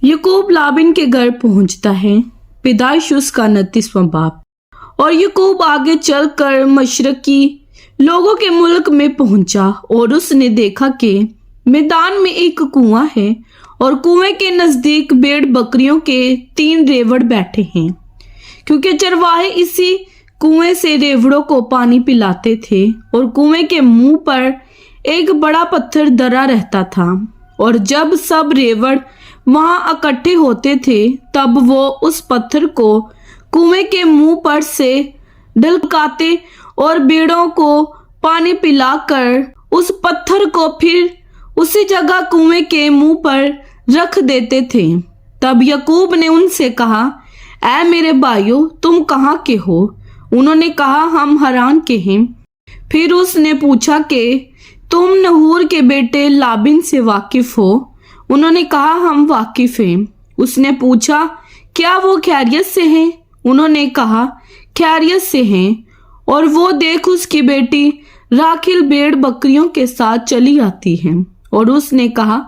याकूब लाबिन के घर पहुंचता है। पैदाइश उसका 29वां बाब। और याकूब आगे चलकर मशरकी लोगों के मुल्क में पहुंचा और उसने देखा कि मैदान में एक कुआं है और कुएं के नजदीक भेड़ बकरियों के 3 रेवड़ बैठे हैं, क्योंकि चरवाहे इसी कुएं से रेवड़ों को पानी पिलाते थे। और कुएं के मुंह पर एक बड़ा पत्थर धरा रहता था, और जब सब रेवड़ वहां इकट्ठे होते थे तब वो उस पत्थर को कुएं के मुंह पर से ढलकाते और भेड़ों को पानी पिलाकर उस पत्थर को फिर उसी जगह कुएं के मुंह पर रख देते थे। तब याकूब ने उनसे कहा, ऐ मेरे भाइयों, तुम कहाँ के हो? उन्होंने कहा, हम हरान के हैं। फिर उसने पूछा कि तुम नहूर के बेटे लाबिन से वाकिफ हो? उन्होंने कहा, हम वाकिफ हैं। उसने पूछा, क्या वो खैरियत से हैं? उन्होंने कहा, खैरियत से हैं। और वो देख उसकी बेटी राखिल भेड़ बकरियों के साथ चली आती है। और उसने कहा,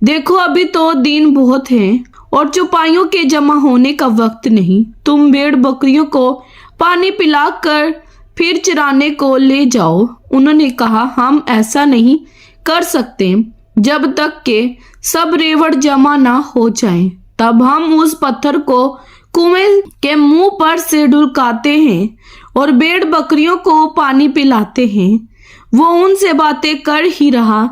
देखो अभी तो दिन बहुत है और चौपाइयों के जमा होने का वक्त नहीं। तुम भेड़ बकरियों को पानी पिलाकर फिर चराने को ले जाओ। उन्होंने कहा, हम ऐसा नहीं कर सकते जब तक कि सब रेवड़ जमा ना हो जाएं। तब हम उस पत्थर को कुएं के मुंह पर से ढुलकाते हैं और भेड़ बकरियों को पानी पिलाते हैं। वो उनसे बातें कर ही रहा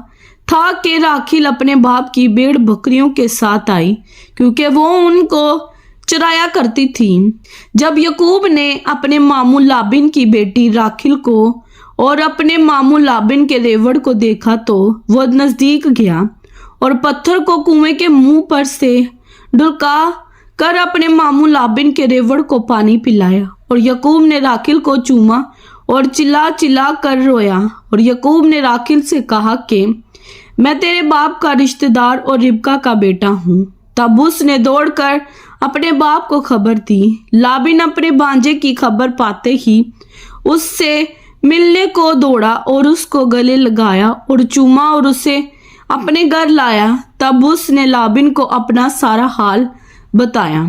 था कि राखिल अपने बाप की भेड़ बकरियों के साथ आई, क्योंकि वो उनको चराया करती थी। जब याकूब ने अपने मामू लाबिन की बेटी राखिल को और अपने मामू लाबिन के रेवड़ को देखा तो वो नजदीक गया और पत्थर को कुएं के मुंह पर से ढुलका कर अपने मामू लाबिन के रेवड़ को पानी पिलाया। और याकूब ने राखिल को चूमा और चिल्ला चिल्ला कर रोया। और याकूब ने राखिल से कहा कि मैं तेरे बाप का रिश्तेदार और रिबका का बेटा हूँ। तब उसने दौड़कर अपने बाप को खबर दी। लाबिन अपने भांजे की खबर पाते ही उससे मिलने को दौड़ा और उसको गले लगाया और चूमा और उसे अपने घर लाया। तब उसने लाबिन को अपना सारा हाल बताया।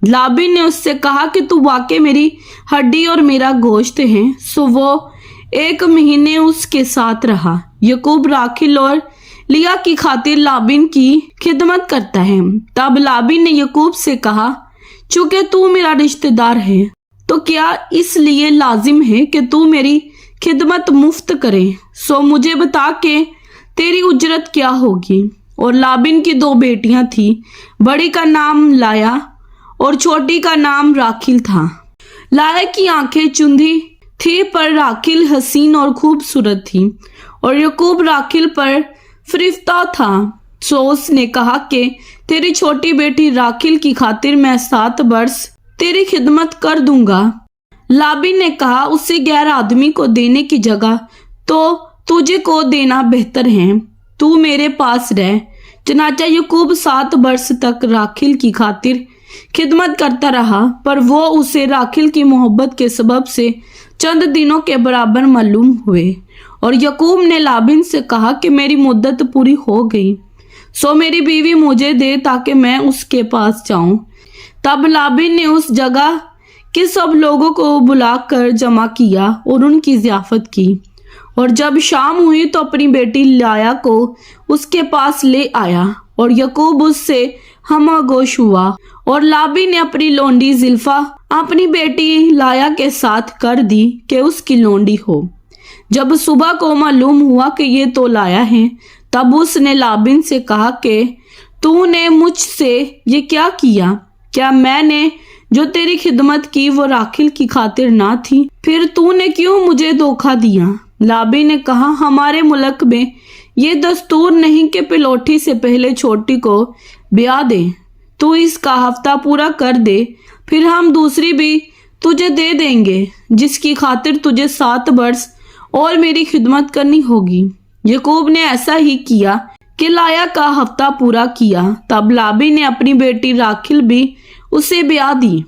लाबिन ने उससे कहा कि तू वाकई मेरी हड्डी और मेरा गोश्त है। सो वो 1 महीने उसके साथ रहा। याकूब राखिल और लिया की खातिर लाबिन की खिदमत करता है। तब लाबिन ने याकूब से कहा, चूंकि तू मेरा रिश्तेदार है तो क्या इसलिए लाजिम है कि तू मेरी खिदमत मुफ्त करे? सो मुझे बता के तेरी उजरत क्या होगी? और लाबिन की 2 बेटियां थी, बड़ी का नाम लाया और छोटी का नाम राखिल था। लाया की आंखें चुंधी थी पर राखिल हसीन और खूबसूरत थी, और याकूब राखिल पर फरिश्ता था। सो उसने कहा कि तेरी छोटी बेटी राखिल की खातिर मैं 7 वर्ष तेरी खिदमत कर दूंगा। लाबिन ने कहा, उसे गैर आदमी को देने की जगह तो तुझे को देना बेहतर है। तू मेरे पास रह। चनाचा याकूब 7 वर्ष तक राखिल की खातिर खिदमत करता रहा, पर वो उसे राखिल की मोहब्बत के सबब से चंद दिनों के बराबर मालूम हुए। और याकूब ने लाबिन से कहा कि मेरी मुद्दत पूरी हो गई, सो मेरी बीवी मुझे दे ताकि मैं उसके पास जाऊं। तब लाबिन ने उस जगह के सब लोगों को बुलाकर जमा किया और उनकी ज़ियाफत की। और जब शाम हुई तो अपनी बेटी लाया को उसके पास ले आया, और याकूब उससे हमआगोश हुआ। और लाबिन ने अपनी लोंडी जिल्फा अपनी बेटी लाया के साथ कर दी कि उसकी लोंडी हो। जब सुबह को मालूम हुआ कि ये तो लाया है, तब उसने लाबिन से कहा कि तूने मुझसे ये क्या किया? क्या मैंने जो तेरी खिदमत की वो राखिल की खातिर ना थी? फिर तूने क्यों मुझे धोखा दिया? लाबिन ने कहा, हमारे मुल्क में ये दस्तूर नहीं कि पिलोठी से पहले छोटी को ब्याह दे। तू इसका हफ्ता पूरा कर दे, फिर हम दूसरी भी तुझे दे देंगे, जिसकी खातिर तुझे 7 वर्ष और मेरी खिदमत करनी होगी। याकूब ने ऐसा ही किया कि लाया का हफ्ता पूरा किया। तब लाबिन ने अपनी बेटी राखिल भी उसे ब्याह दी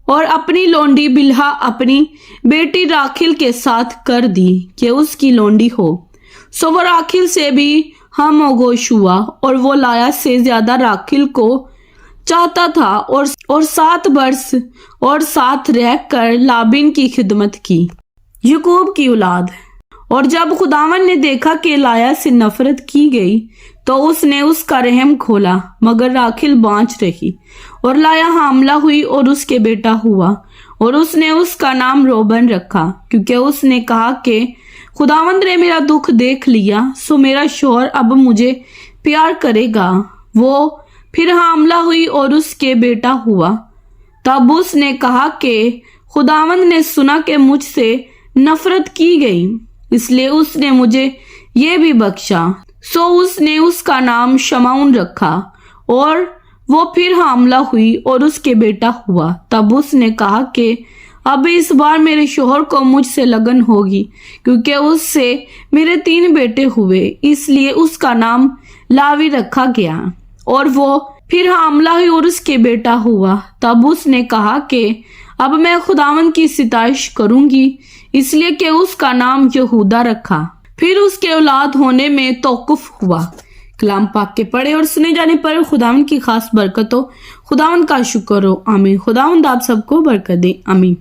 और अपनी लोंडी बिल्हा अपनी बेटी राखिल के साथ कर दी कि उसकी लोंडी हो। सो वो राखिल से भी हमआगोश हुआ और वो लाया से ज्यादा राखिल को चाहता था और 7 वर्ष और साथ रहकर लाबीन की खिदमत की। याकूब की औलाद। और जब खुदावन ने देखा कि लाया से नफरत की गई तो उसने उसका रहम खोला, मगर राखिल बाँच रही और लाया हामला हुई और उसके बेटा हुआ, और उसने उसका नाम रोबन रखा, क्योंकि उसने कहा कि खुदावंद ने मेरा दुख देख लिया, सो मेरा शौहर अब मुझे प्यार करेगा। वो फिर हामला हुई और उसके बेटा हुआ। तब उसने कहा कि खुदावंद ने सुना कि मुझसे नफरत की गई, इसलिए उसने मुझे ये भी बख्शा। सो उसने उसका नाम शमाउन रखा। और वो फिर हामला हुई और उसके बेटा हुआ। तब उसने कहा कि अब इस बार मेरे शोहर को मुझसे लगन होगी, क्योंकि उससे मेरे 3 बेटे हुए, इसलिए उसका नाम लावी रखा गया। और वो फिर हामला हुई और उसके बेटा हुआ। तब उसने कहा कि अब मैं खुदावन की सिताइश करूंगी, इसलिए कि उसका नाम यहूदा रखा। फिर उसके औलाद होने में तौकुफ हुआ। कलाम पाक के पढ़े और सुने जाने पर खुदावन की खास बरकत हो। खुदावन का शुक्र हो। आमीन। खुदावंद आप सबको बरकत दे। आमीन।